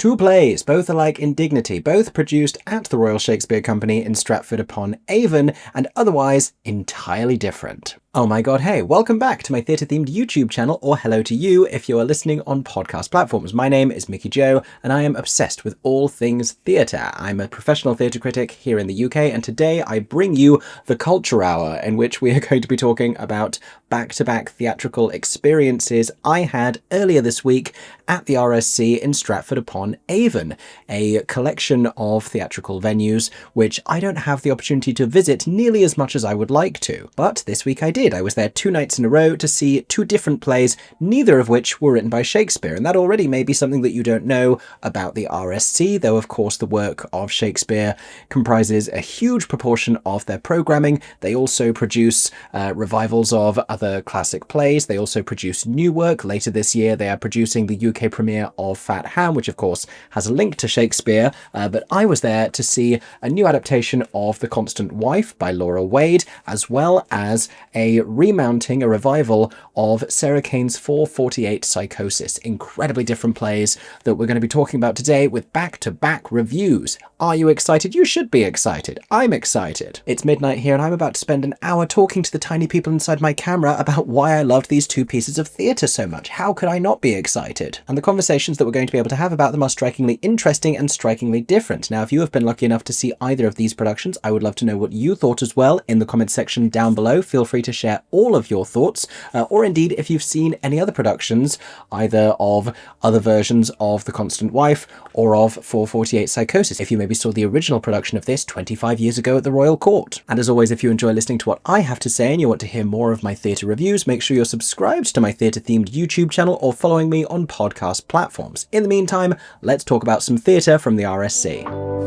Two plays, both alike in dignity, both produced at the Royal Shakespeare Company in Stratford upon Avon, and otherwise entirely different. Oh my god, hey, welcome back to my theatre-themed YouTube channel, or hello to you if you are listening on podcast platforms. My name is Mickey Jo, and I am obsessed with all things theatre. I'm a professional theatre critic here in the UK, and today I bring you the Culture Hour, in which we are going to be talking about back-to-back theatrical experiences I had earlier this week at the RSC in Stratford upon Avon, a collection of theatrical venues which I don't have the opportunity to visit nearly as much as I would like to. But this week I did. I was there 2 nights in a row to see 2 different plays, neither of which were written by Shakespeare, and that already may be something that you don't know about the RSC, though of course the work of Shakespeare comprises a huge proportion of their programming. They also produce revivals of other classic plays. They also produce new work. Later this year they are producing the UK premiere of Fat Ham, which of course has a link to Shakespeare, but I was there to see a new adaptation of The Constant Wife by Laura Wade, as well as a revival of Sarah Kane's 448 Psychosis. Incredibly different plays that we're going to be talking about today with back-to-back reviews. Are you excited? You should be excited. I'm excited. It's midnight here and I'm about to spend an hour talking to the tiny people inside my camera about why I loved these 2 pieces of theatre so much. How could I not be excited? And the conversations that we're going to be able to have about them are strikingly interesting and strikingly different. Now, if you have been lucky enough to see either of these productions, I would love to know what you thought as well in the comment section down below. Feel free to share all of your thoughts, or indeed if you've seen any other productions, either of other versions of The Constant Wife or of 448 Psychosis, if you maybe saw the original production of this 25 years ago at the Royal Court. And as always, if you enjoy listening to what I have to say and you want to hear more of my theatre reviews, make sure you're subscribed to my theatre-themed YouTube channel or following me on podcast platforms. In the meantime, let's talk about some theatre from the RSC.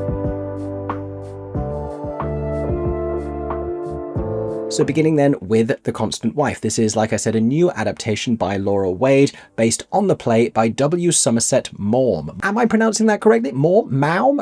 So beginning then with The Constant Wife. This is, like I said, a new adaptation by Laura Wade based on the play by W. Somerset Maugham. Am I pronouncing that correctly? Maugham?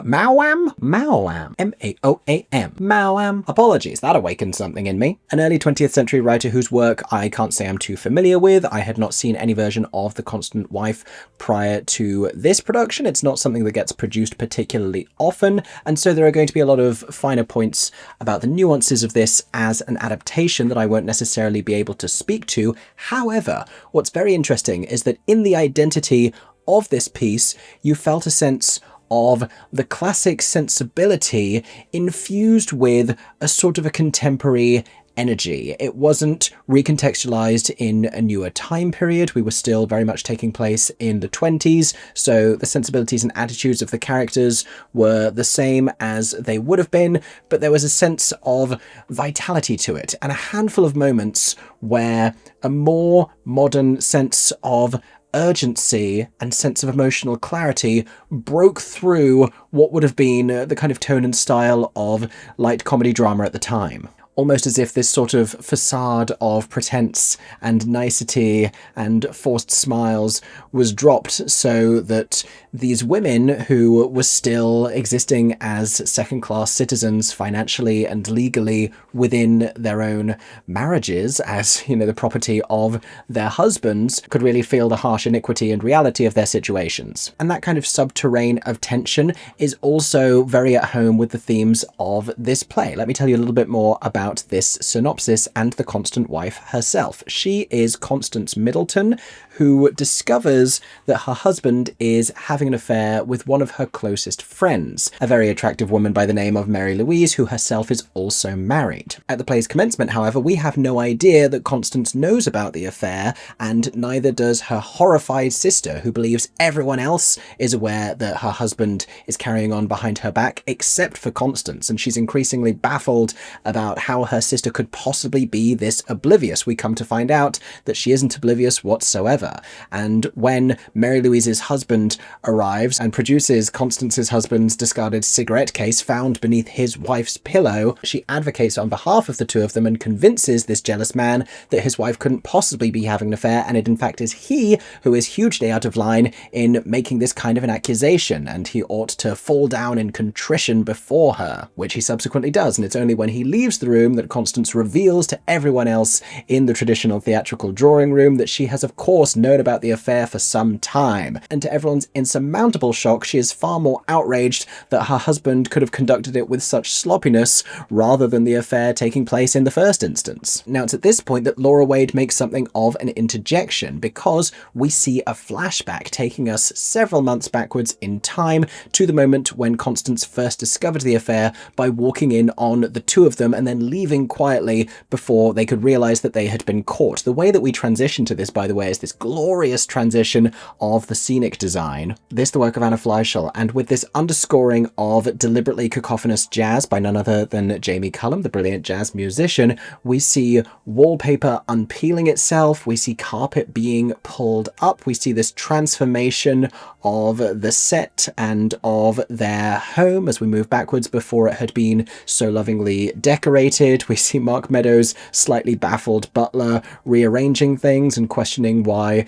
M-A-O-A-M. Maugham. Apologies, that awakened something in me. An early 20th century writer whose work I can't say I'm too familiar with. I had not seen any version of The Constant Wife prior to this production. It's not something that gets produced particularly often, and so there are going to be a lot of finer points about the nuances of this as an adaptation that I won't necessarily be able to speak to. However, what's very interesting is that in the identity of this piece, you felt a sense of the classic sensibility infused with a sort of a contemporary energy. It wasn't recontextualized in a newer time period. We were still very much taking place in the 20s, so the sensibilities and attitudes of the characters were the same as they would have been, but there was a sense of vitality to it, and a handful of moments where a more modern sense of urgency and sense of emotional clarity broke through what would have been the kind of tone and style of light comedy drama at the time. Almost as if this sort of facade of pretense and nicety and forced smiles was dropped so that these women who were still existing as second-class citizens financially and legally within their own marriages as, you know, the property of their husbands could really feel the harsh iniquity and reality of their situations. And that kind of subterranean of tension is also very at home with the themes of this play. Let me tell you a little bit more about this synopsis and the Constant Wife herself. She is Constance Middleton, who discovers that her husband is having an affair with one of her closest friends, a very attractive woman by the name of Mary Louise, who herself is also married. At the play's commencement, however, we have no idea that Constance knows about the affair, and neither does her horrified sister, who believes everyone else is aware that her husband is carrying on behind her back, except for Constance, and she's increasingly baffled about how her sister could possibly be this oblivious. We come to find out that she isn't oblivious whatsoever. And when Mary Louise's husband arrives and produces Constance's husband's discarded cigarette case found beneath his wife's pillow, she advocates on behalf of the 2 of them and convinces this jealous man that his wife couldn't possibly be having an affair, and it in fact is he who is hugely out of line in making this kind of an accusation, and he ought to fall down in contrition before her, which he subsequently does, and it's only when he leaves the room room that Constance reveals to everyone else in the traditional theatrical drawing room that she has of course known about the affair for some time. And to everyone's insurmountable shock, she is far more outraged that her husband could have conducted it with such sloppiness rather than the affair taking place in the first instance. Now it's at this point that Laura Wade makes something of an interjection, because we see a flashback taking us several months backwards in time to the moment when Constance first discovered the affair by walking in on the two of them and then leaving quietly before they could realize that they had been caught. The way that we transition to this, by the way, is this glorious transition of the scenic design. This the work of Anna Fleischl, and with this underscoring of deliberately cacophonous jazz by none other than Jamie Cullum, the brilliant jazz musician, we see wallpaper unpeeling itself, we see carpet being pulled up, we see this transformation of the set and of their home as we move backwards before it had been so lovingly decorated. We see Mark Meadows' slightly baffled butler rearranging things and questioning why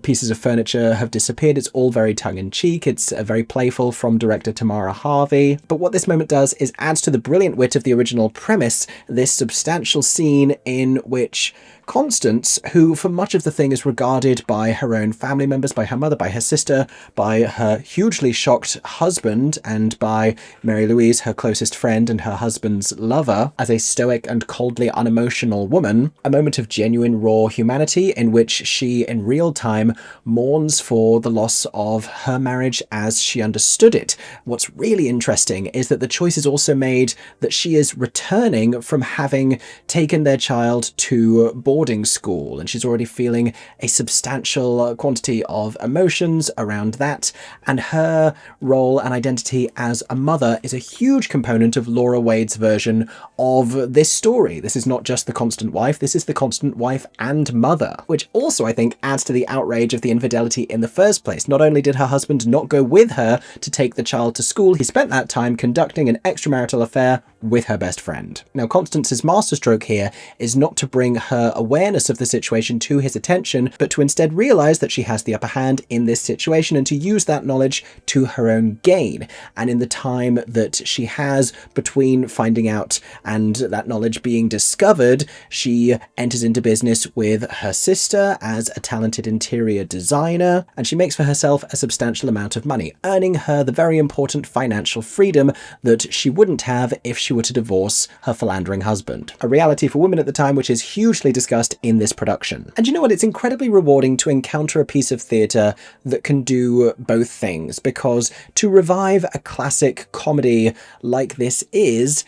pieces of furniture have disappeared. It's all very tongue-in-cheek, it's very playful from director Tamara Harvey. But what this moment does is adds to the brilliant wit of the original premise, this substantial scene in which Constance, who for much of the thing is regarded by her own family members, by her mother, by her sister, by her hugely shocked husband, and by Mary Louise, her closest friend and her husband's lover, as a stoic and coldly unemotional woman, a moment of genuine raw humanity in which she in real time mourns for the loss of her marriage as she understood it. What's really interesting is that the choice is also made that she is returning from having taken their child to boarding school, and she's already feeling a substantial quantity of emotions around that, and her role and identity as a mother is a huge component of Laura Wade's version of this story. This is not just the constant wife, this is the constant wife and mother, which also I think adds to the outrage of the infidelity in the first place. Not only did her husband not go with her to take the child to school, he spent that time conducting an extramarital affair with her best friend. Now Constance's masterstroke here is not to bring her awareness of the situation to his attention, but to instead realize that she has the upper hand in this situation and to use that knowledge to her own gain. And in the time that she has between finding out and that knowledge being discovered, she enters into business with her sister as a talented interior designer, and she makes for herself a substantial amount of money, earning her the very important financial freedom that she wouldn't have if she were to divorce her philandering husband. A reality for women at the time which is hugely discussed in this production. And you know what? It's incredibly rewarding to encounter a piece of theatre that can do both things, because to revive a classic comedy like this is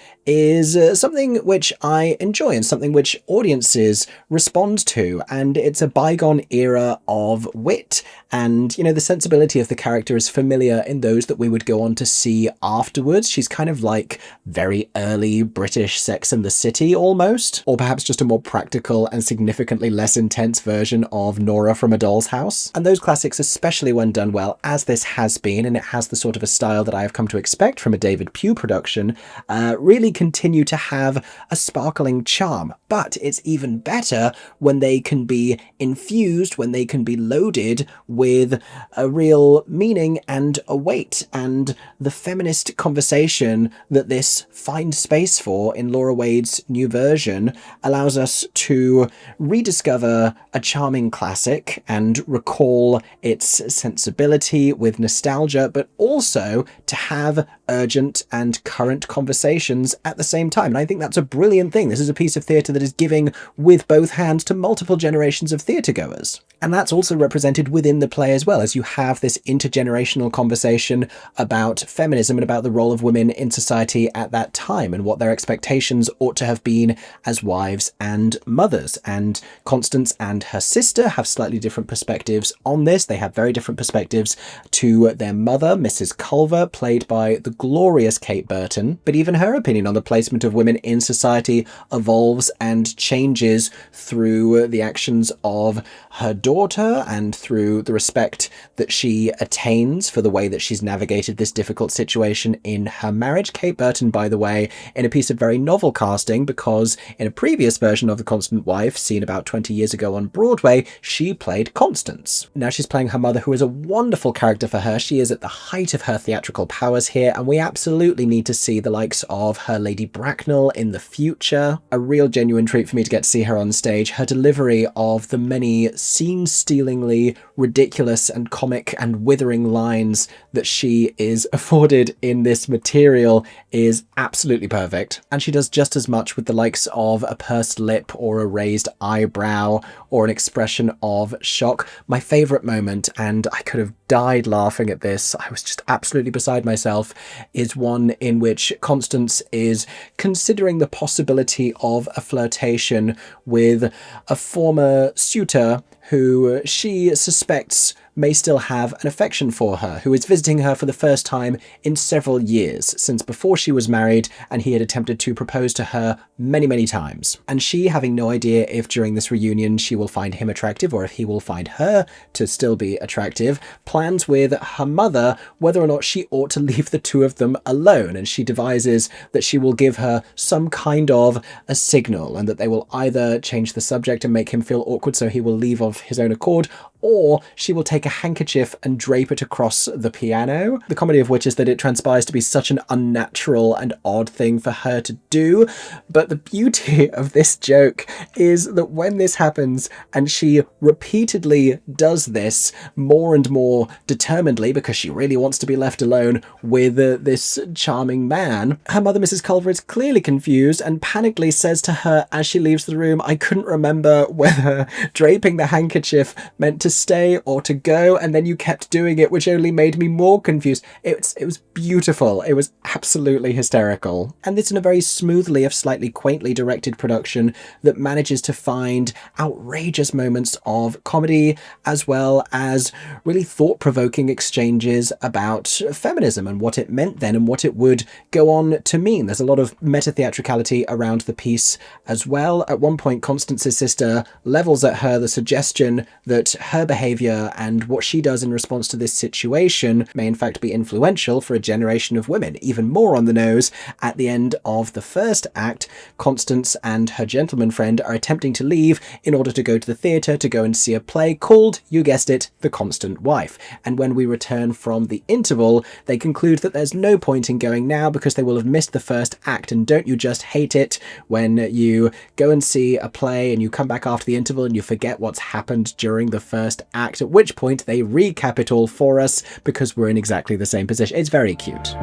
something which I enjoy and something which audiences respond to, and it's a bygone era of wit, and you know, the sensibility of the character is familiar in those that we would go on to see afterwards. She's kind of like very early British Sex and the City almost, or perhaps just a more practical and significantly less intense version of Nora from A Doll's House. And those classics, especially when done well, as this has been, and it has the sort of a style that I have come to expect from a David Pugh production, really continue to have a sparkling charm. But it's even better when they can be infused, when they can be loaded with a real meaning and a weight. And the feminist conversation that this finds space for in Laura Wade's new version allows us to rediscover a charming classic and recall its sensibility with nostalgia, but also to have urgent and current conversations at the same time. And I think that's a brilliant thing. This is a piece of theatre that is giving with both hands to multiple generations of theatregoers. And that's also represented within the play as well, as you have this intergenerational conversation about feminism and about the role of women in society at that time and what their expectations ought to have been as wives and mothers. And Constance and her sister have slightly different perspectives on this. They have very different perspectives to their mother, Mrs. Culver, played by the glorious Kate Burton. But even her opinion on the placement of women in society evolves and changes through the actions of her daughter and through the respect that she attains for the way that she's navigated this difficult situation in her marriage. Kate Burton, by the way, in a piece of very novel casting, because in a previous version of The Constant Wife, seen about 20 years ago on Broadway, she played Constance. Now she's playing her mother, who is a wonderful character for her. She is at the height of her theatrical powers here, and we absolutely need to see the likes of her Lady Bracknell in the future. A real genuine treat for me to get to see her on stage. Her delivery of the many scene-stealingly ridiculous and comic and withering lines that she is afforded in this material is absolutely perfect. And she does just as much with the likes of a pursed lip or a raised eyebrow or an expression of shock. My favourite moment, and I could have died laughing at this, I was just absolutely beside myself, is one in which Constance is considering the possibility of a flirtation with a former suitor who she suspects may still have an affection for her, who is visiting her for the first time in several years, since before she was married, and he had attempted to propose to her many, many times. And she, having no idea if during this reunion she will find him attractive or if he will find her to still be attractive, plans with her mother whether or not she ought to leave the two of them alone, and she devises that she will give her some kind of a signal, and that they will either change the subject and make him feel awkward so he will leave of his own accord, or she will take a handkerchief and drape it across the piano. The comedy of which is that it transpires to be such an unnatural and odd thing for her to do. But the beauty of this joke is that when this happens, and she repeatedly does this more and more determinedly because she really wants to be left alone with this charming man, her mother, Mrs. Culver, is clearly confused and panically says to her as she leaves the room, "I couldn't remember whether draping the handkerchief meant to stay or to go, and then you kept doing it, which only made me more confused." It was beautiful. It was absolutely hysterical. And this in a very smoothly, if slightly quaintly directed production that manages to find outrageous moments of comedy as well as really thought-provoking exchanges about feminism and what it meant then and what it would go on to mean. There's a lot of meta-theatricality around the piece as well. At one point, Constance's sister levels at her the suggestion that her behaviour and what she does in response to this situation may in fact be influential for a generation of women. Even more on the nose, at the end of the first act, Constance and her gentleman friend are attempting to leave in order to go to the theatre to go and see a play called, you guessed it, The Constant Wife. And when we return from the interval, they conclude that there's no point in going now because they will have missed the first act. And don't you just hate it when you go and see a play and you come back after the interval and you forget what's happened during the first act, at which point they recap it all for us because we're in exactly the same position. It's very cute.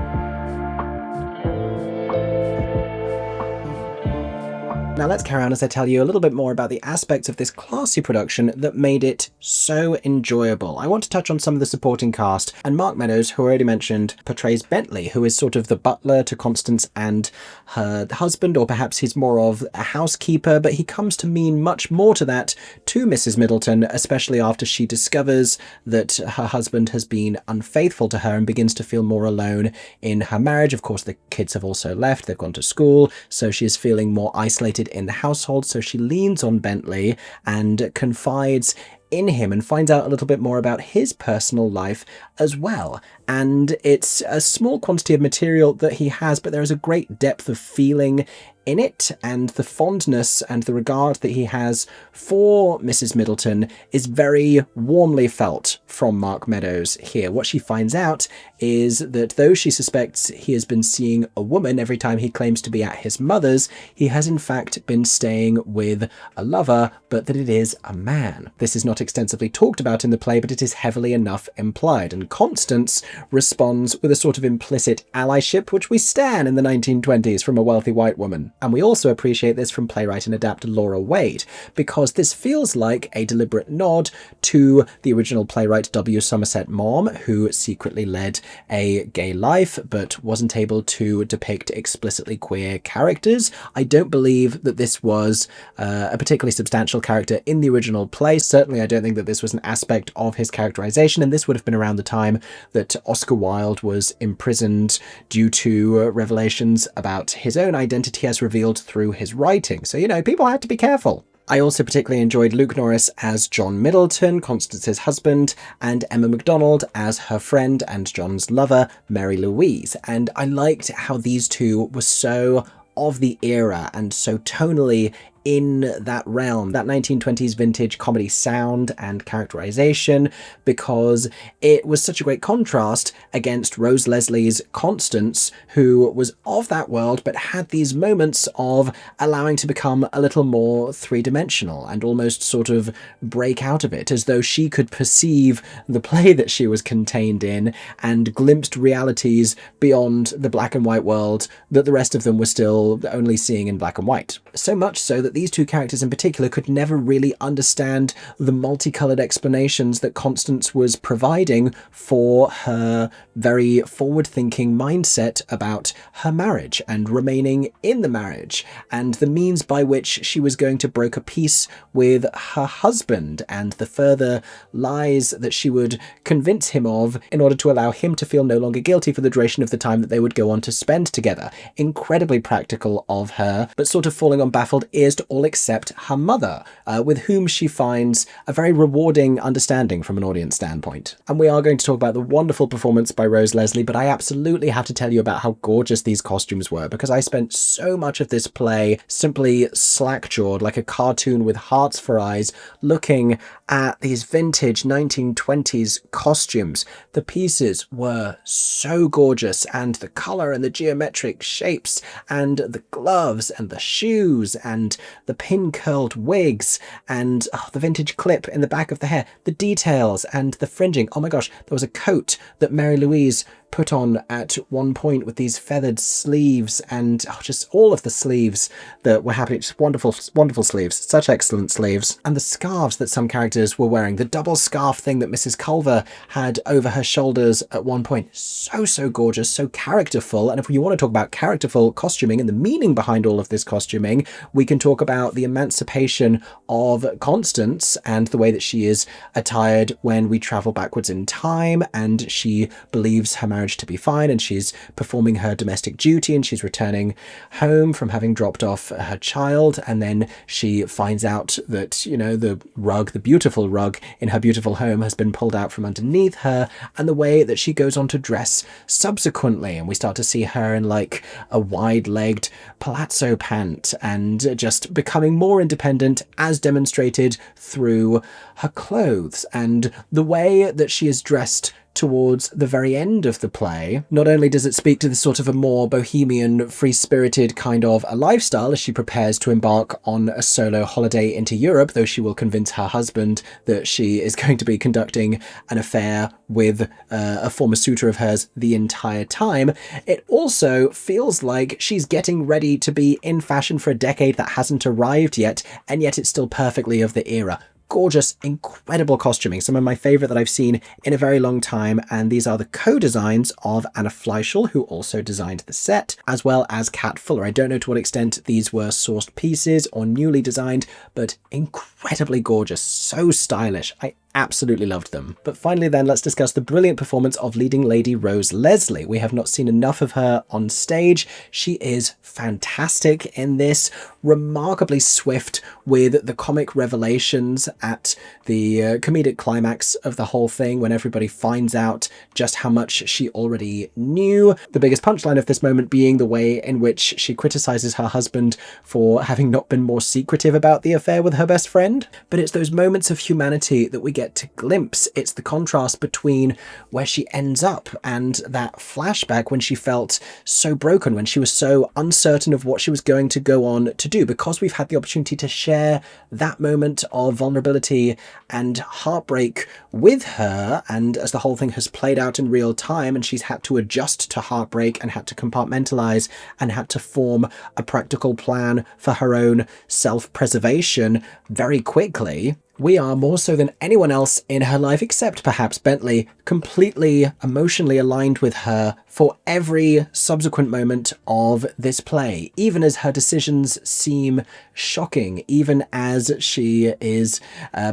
Now let's carry on as I tell you a little bit more about the aspects of this classy production that made it so enjoyable. I want to touch on some of the supporting cast, and Marc Meadows, who I already mentioned, portrays Bentley, who is sort of the butler to Constance and her husband, or perhaps he's more of a housekeeper, but he comes to mean much more to that to Mrs. Middleton, especially after she discovers that her husband has been unfaithful to her and begins to feel more alone in her marriage. Of course, the kids have also left, they've gone to school, so she is feeling more isolated in the household, so she leans on Bentley and confides in him and finds out a little bit more about his personal life as well. And it's a small quantity of material that he has, but there is a great depth of feeling in it, and the fondness and the regard that he has for Mrs. Middleton is very warmly felt from Marc Meadows here. What she finds out is that though she suspects he has been seeing a woman every time he claims to be at his mother's, he has in fact been staying with a lover, but that it is a man. This is not extensively talked about in the play, but it is heavily enough implied, and Constance responds with a sort of implicit allyship, which we stan in the 1920s from a wealthy white woman. And we also appreciate this from playwright and adapter Laura Wade, because this feels like a deliberate nod to the original playwright W. Somerset Maugham, who secretly led a gay life but wasn't able to depict explicitly queer characters. I don't believe that this was a particularly substantial character in the original play. Certainly I don't think that this was an aspect of his characterization, and this would have been around the time that Oscar Wilde was imprisoned due to revelations about his own identity as revealed through his writing. So, you know, people had to be careful. I also particularly enjoyed Luke Norris as John Middleton, Constance's husband, and Emma MacDonald as her friend and John's lover, Mary Louise. And I liked how these two were so of the era and so tonally in that realm, that 1920s vintage comedy sound and characterization, because it was such a great contrast against Rose Leslie's Constance, who was of that world but had these moments of allowing to become a little more three-dimensional and almost sort of break out of it, as though she could perceive the play that she was contained in and glimpsed realities beyond the black and white world that the rest of them were still only seeing in black and white. So much so that these two characters in particular could never really understand the multicolored explanations that Constance was providing for her very forward-thinking mindset about her marriage and remaining in the marriage, and the means by which she was going to broker peace with her husband, and the further lies that she would convince him of in order to allow him to feel no longer guilty for the duration of the time that they would go on to spend together. Incredibly practical of her, but sort of falling on baffled ears to all except her mother, with whom she finds a very rewarding understanding from an audience standpoint. And we are going to talk about the wonderful performance by Rose Leslie, but I absolutely have to tell you about how gorgeous these costumes were, because I spent so much of this play simply slack-jawed like a cartoon with hearts for eyes, looking at these vintage 1920s costumes. The pieces were so gorgeous, and the colour and the geometric shapes and the gloves and the shoes and the pin-curled wigs and the vintage clip in the back of the hair, the details and the fringing. Oh my gosh, there was a coat that Mary Louise put on at one point with these feathered sleeves, and just all of the sleeves that were happening. Just wonderful, wonderful sleeves, such excellent sleeves. And the scarves that some characters were wearing, the double scarf thing that Mrs. Culver had over her shoulders at one point, so gorgeous, so characterful. And if you want to talk about characterful costuming and the meaning behind all of this costuming, we can talk about the emancipation of Constance and the way that she is attired when we travel backwards in time, and she believes her marriage to be fine, and she's performing her domestic duty, and she's returning home from having dropped off her child, and then she finds out that, you know, the rug, the beautiful rug in her beautiful home, has been pulled out from underneath her, and the way that she goes on to dress subsequently, and we start to see her in like a wide-legged palazzo pant and just becoming more independent, as demonstrated through her clothes and the way that she is dressed towards the very end of the play. Not only does it speak to the sort of a more bohemian, free-spirited kind of a lifestyle as she prepares to embark on a solo holiday into Europe, though she will convince her husband that she is going to be conducting an affair with a former suitor of hers the entire time, it also feels like she's getting ready to be in fashion for a decade that hasn't arrived yet, and yet it's still perfectly of the era. Gorgeous, incredible costuming, some of my favourite that I've seen in a very long time, and these are the co-designs of Anna Fleischl, who also designed the set, as well as Kat Fuller. I don't know to what extent these were sourced pieces or newly designed, but incredibly gorgeous, so stylish. I absolutely loved them. But finally then, let's discuss the brilliant performance of leading lady Rose Leslie. We have not seen enough of her on stage. She is fantastic in this, remarkably swift with the comic revelations at the comedic climax of the whole thing, when everybody finds out just how much she already knew. The biggest punchline of this moment being the way in which she criticizes her husband for having not been more secretive about the affair with her best friend. But it's those moments of humanity that we get to glimpse. It's the contrast between where she ends up and that flashback when she felt so broken, when she was so uncertain of what she was going to go on to do, because we've had the opportunity to share that moment of vulnerability and heartbreak with her, and as the whole thing has played out in real time and she's had to adjust to heartbreak and had to compartmentalize and had to form a practical plan for her own self-preservation very quickly, we are, more so than anyone else in her life, except perhaps Bentley, completely emotionally aligned with her for every subsequent moment of this play, even as her decisions seem shocking, even as she is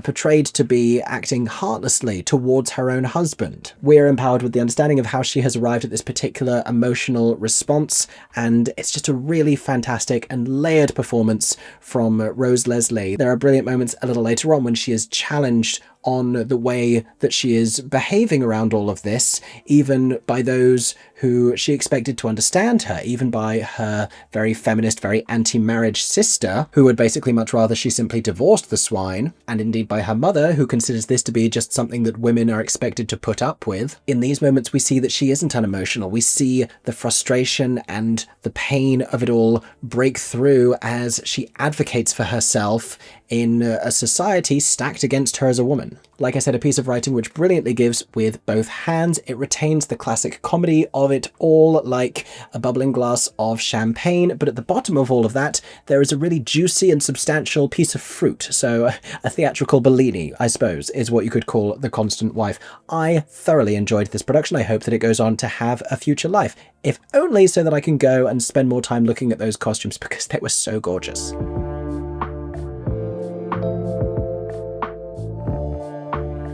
portrayed to be acting heartlessly towards her own husband. We're empowered with the understanding of how she has arrived at this particular emotional response, and it's just a really fantastic and layered performance from Rose Leslie. There are brilliant moments a little later on when she is challenged on the way that she is behaving around all of this, even by those who she expected to understand her, even by her very feminist, very anti-marriage sister, who would basically much rather she simply divorced the swine, and indeed by her mother, who considers this to be just something that women are expected to put up with. In these moments, we see that she isn't unemotional. We see the frustration and the pain of it all break through as she advocates for herself in a society stacked against her as a woman. Like I said, a piece of writing which brilliantly gives with both hands. It retains the classic comedy of it all, like a bubbling glass of champagne, but at the bottom of all of that, there is a really juicy and substantial piece of fruit. So a theatrical Bellini, I suppose, is what you could call The Constant Wife. I thoroughly enjoyed this production. I hope that it goes on to have a future life, if only so that I can go and spend more time looking at those costumes because they were so gorgeous.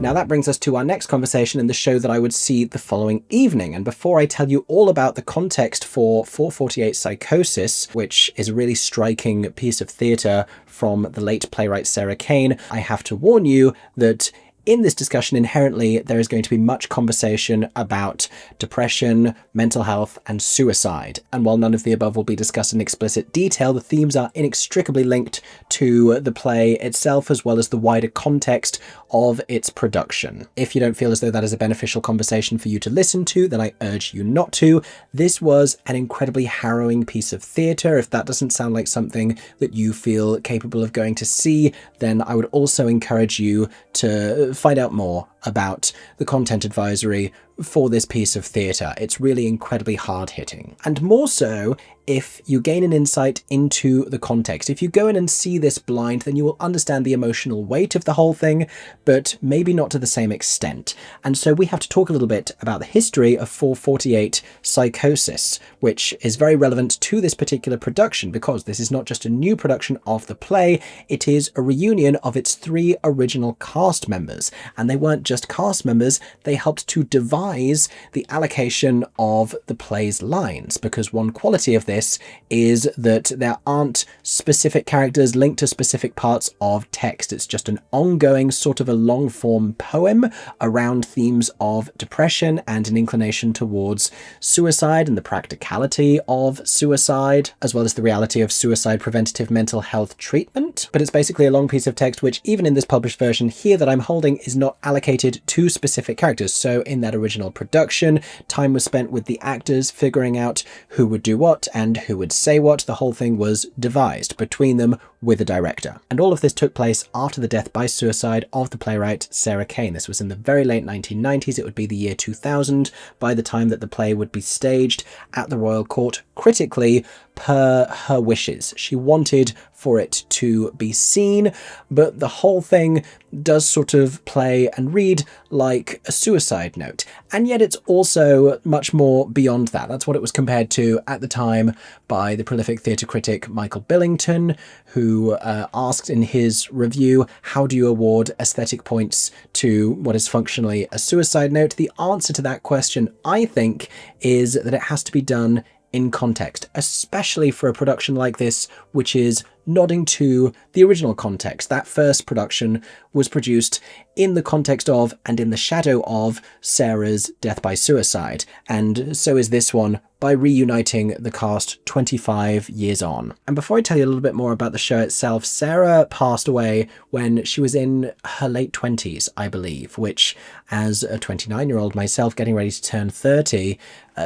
Now that brings us to our next conversation in the show that I would see the following evening. And before I tell you all about the context for 448 Psychosis, which is a really striking piece of theatre from the late playwright Sarah Kane, I have to warn you that in this discussion, inherently, there is going to be much conversation about depression, mental health, and suicide. And while none of the above will be discussed in explicit detail, the themes are inextricably linked to the play itself, as well as the wider context of its production. If you don't feel as though that is a beneficial conversation for you to listen to, then I urge you not to. This was an incredibly harrowing piece of theatre. If that doesn't sound like something that you feel capable of going to see, then I would also encourage you to find out more about the content advisory for this piece of theatre. It's really incredibly hard-hitting. And more so if you gain an insight into the context. If you go in and see this blind, then you will understand the emotional weight of the whole thing, but maybe not to the same extent. And so we have to talk a little bit about the history of 448 Psychosis, which is very relevant to this particular production, because this is not just a new production of the play, it is a reunion of its 3 original cast members. And they weren't just cast members, they helped to devise the allocation of the play's lines, because one quality of this is that there aren't specific characters linked to specific parts of text. It's just an ongoing sort of a long form poem around themes of depression and an inclination towards suicide and the practicality of suicide, as well as the reality of suicide preventative mental health treatment. But it's basically a long piece of text which, even in this published version here that I'm holding, is not allocated to specific characters. So in that original production, time was spent with the actors figuring out who would do what and who would say what. The whole thing was devised between them with a director. And all of this took place after the death by suicide of the playwright Sarah Kane. This was in the very late 1990s. It would be the year 2000 by the time that the play would be staged at the Royal Court, critically per her wishes. She wanted for it to be seen, but the whole thing does sort of play and read like a suicide note. And yet it's also much more beyond that. That's what it was compared to at the time by the prolific theatre critic Michael Billington, who asked in his review, how do you award aesthetic points to what is functionally a suicide note? The answer to that question, I think, is that it has to be done in context, especially for a production like this, which is nodding to the original context. That first production was produced in the context of and in the shadow of Sarah's death by suicide, and so is this one by reuniting the cast 25 years on. And before I tell you a little bit more about the show itself, Sarah passed away when she was in her late 20s, I believe, which, as a 29-year-old myself getting ready to turn 30,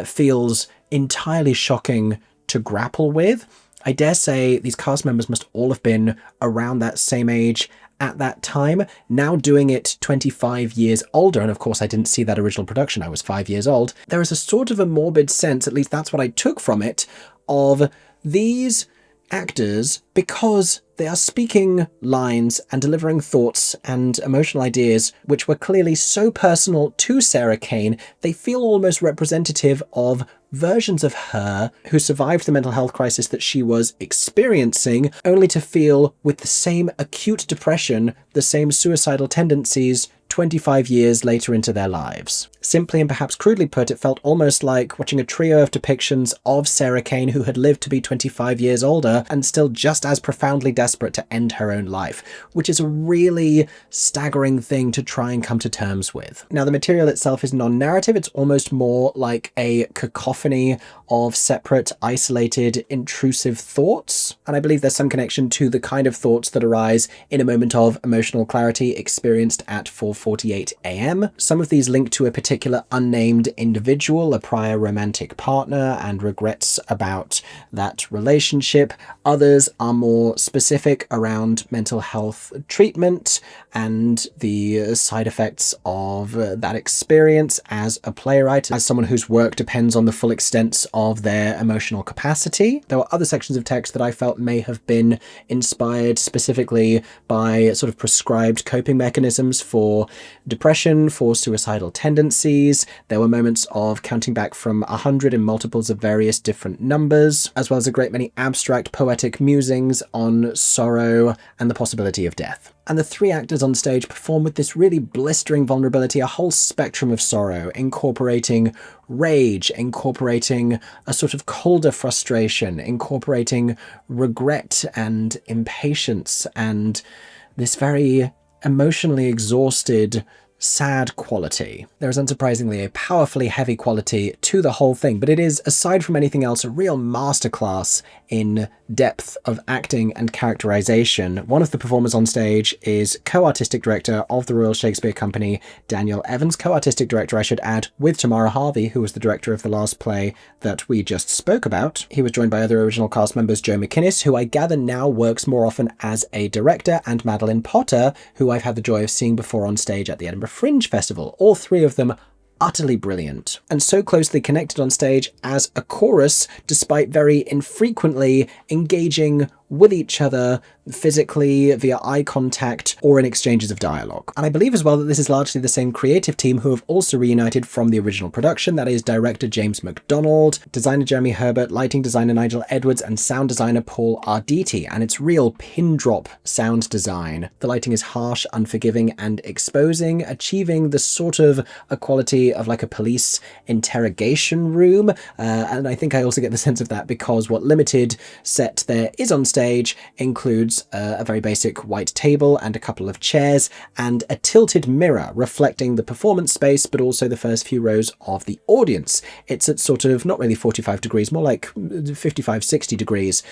feels entirely shocking to grapple with. I dare say these cast members must all have been around that same age at that time, now doing it 25 years older, and of course I didn't see that original production, I was 5 years old. There is a sort of a morbid sense, at least that's what I took from it, of these actors, because they are speaking lines and delivering thoughts and emotional ideas which were clearly so personal to Sarah Kane, they feel almost representative of versions of her who survived the mental health crisis that she was experiencing, only to feel with the same acute depression, the same suicidal tendencies 25 years later into their lives. Simply and perhaps crudely put, it felt almost like watching a trio of depictions of Sarah Kane who had lived to be 25 years older and still just as profoundly desperate to end her own life, which is a really staggering thing to try and come to terms with. Now, the material itself is non-narrative. It's almost more like a cacophony of separate, isolated, intrusive thoughts. And I believe there's some connection to the kind of thoughts that arise in a moment of emotional clarity experienced at 4:48 a.m. Some of these link to a particular unnamed individual, a prior romantic partner, and regrets about that relationship. Others are more specific around mental health treatment and the side effects of that experience as a playwright, as someone whose work depends on the full extent of their emotional capacity. There were other sections of text that I felt may have been inspired specifically by sort of prescribed coping mechanisms for depression, for suicidal tendencies. There were moments of counting back from 100 in multiples of various different numbers, as well as a great many abstract poetic musings on sorrow and the possibility of death. And the three actors on stage perform with this really blistering vulnerability, a whole spectrum of sorrow, incorporating rage, incorporating a sort of colder frustration, incorporating regret and impatience, and this very emotionally exhausted, sad quality. There is unsurprisingly a powerfully heavy quality to the whole thing, but it is, aside from anything else, a real masterclass in depth of acting and characterization. One of the performers on stage is co-artistic director of the Royal Shakespeare Company, Daniel Evans, co-artistic director, I should add, with Tamara Harvey, who was the director of the last play that we just spoke about. He was joined by other original cast members, Joe McInnes, who I gather now works more often as a director, and Madeline Potter, who I've had the joy of seeing before on stage at the Edinburgh Fringe Festival. All three of them utterly brilliant, and so closely connected on stage as a chorus, despite very infrequently engaging with each other physically via eye contact or in exchanges of dialogue. And I believe as well that this is largely the same creative team who have also reunited from the original production. That is director James MacDonald, designer Jeremy Herbert, lighting designer Nigel Edwards, and sound designer Paul Arditi. And it's real pin drop sound design. The lighting is harsh, unforgiving, and exposing, achieving the sort of a quality of like a police interrogation room. And I think I also get the sense of that because what limited set there is on stage includes a very basic white table and a couple of chairs and a tilted mirror reflecting the performance space, but also the first few rows of the audience. It's at sort of not really 45 degrees, more like 55, 60 degrees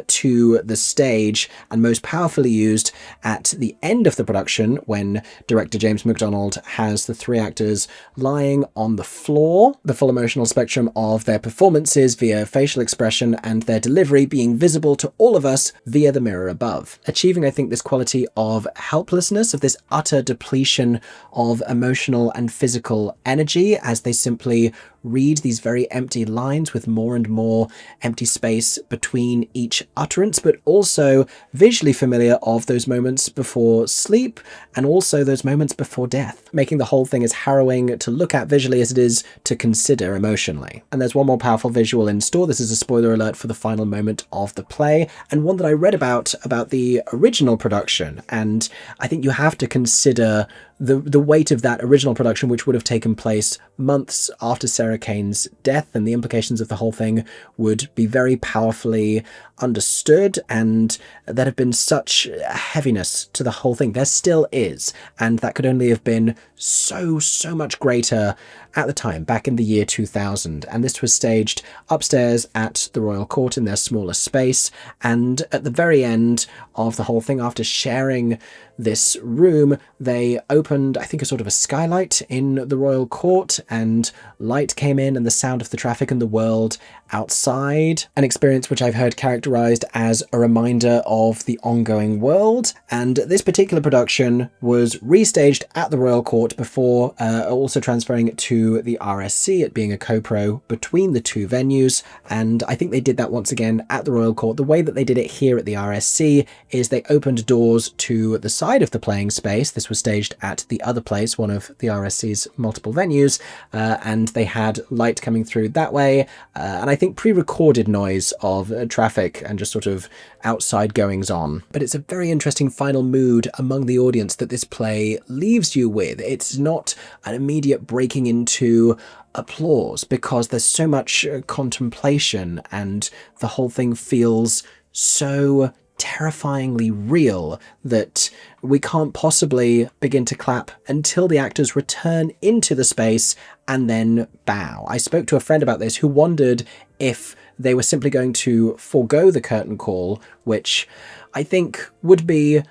to the stage, and most powerfully used at the end of the production when director James MacDonald has the three actors lying on the floor, the full emotional spectrum of their performances via facial expression and their delivery being visible to all of us via the mirror above, achieving, I think, this quality of helplessness, of this utter depletion of emotional and physical energy as they simply read these very empty lines with more and more empty space between each utterance, but also visually familiar of those moments before sleep and also those moments before death, making the whole thing as harrowing to look at visually as it is to consider emotionally. And there's one more powerful visual in store. This is a spoiler alert for the final moment of the play, and one that I read about the original production, and I think you have to consider the weight of that original production, which would have taken place months after Sarah Kane's death, and the implications of the whole thing would be very powerfully understood, and that have been such heaviness to the whole thing. There still is, and that could only have been so much greater at the time, back in the year 2000. And this was staged upstairs at the Royal Court in their smaller space, and at the very end of the whole thing, after sharing this room, they opened, I think, a sort of a skylight in the Royal Court, and light came in and the sound of the traffic and the world outside, an experience which I've heard characterized as a reminder of the ongoing world. And this particular production was restaged at the Royal Court before also transferring it to the RSC, it being a co-pro between the two venues. And I think they did that once again at the Royal Court. The way that they did it here at the RSC is they opened doors to the outside of the playing space. This was staged at the other place, one of the RSC's multiple venues, and they had light coming through that way, and I think pre-recorded noise of traffic and just sort of outside goings on. But it's a very interesting final mood among the audience that this play leaves you with. It's not an immediate breaking into applause, because there's so much contemplation, and the whole thing feels so terrifyingly real that we can't possibly begin to clap until the actors return into the space and then bow. I spoke to a friend about this who wondered if they were simply going to forego the curtain call, which I think would be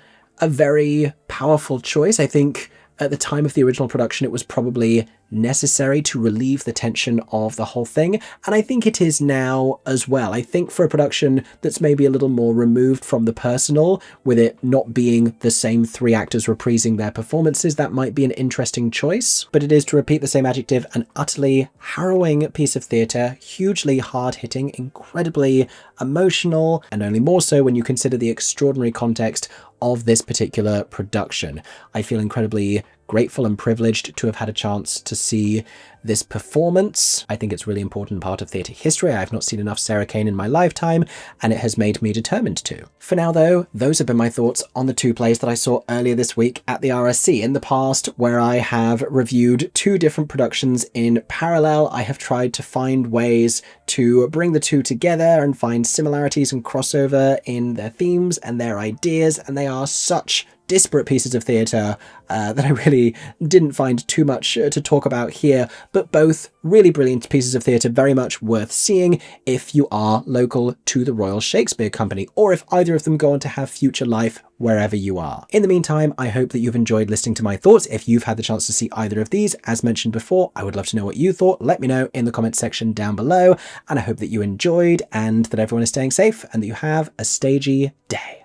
a very powerful choice. I think at the time of the original production, it was probably necessary to relieve the tension of the whole thing, and I think it is now as well. I think for a production that's maybe a little more removed from the personal, with it not being the same three actors reprising their performances, that might be an interesting choice. But it is, to repeat the same adjective, an utterly harrowing piece of theatre, hugely hard-hitting, incredibly emotional, and only more so when you consider the extraordinary context of this particular production. I feel incredibly grateful and privileged to have had a chance to see this performance. I think it's a really important part of theatre history. I've not seen enough Sarah Kane in my lifetime, and it has made me determined to. For now though, those have been my thoughts on the two plays that I saw earlier this week at the RSC. In the past, where I have reviewed two different productions in parallel, I have tried to find ways to bring the two together and find similarities and crossover in their themes and their ideas, and they are such disparate pieces of theatre that I really didn't find too much to talk about here, but both really brilliant pieces of theatre, very much worth seeing if you are local to the Royal Shakespeare Company, or if either of them go on to have future life wherever you are. In the meantime, I hope that you've enjoyed listening to my thoughts. If you've had the chance to see either of these, as mentioned before, I would love to know what you thought. Let me know in the comments section down below, and I hope that you enjoyed, and that everyone is staying safe, and that you have a stagey day.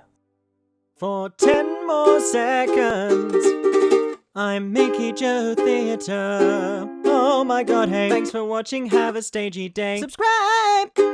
For 10 more seconds, I'm MickeyJoTheatre. Oh my god, hey, thanks for watching, have a stagey day. Subscribe!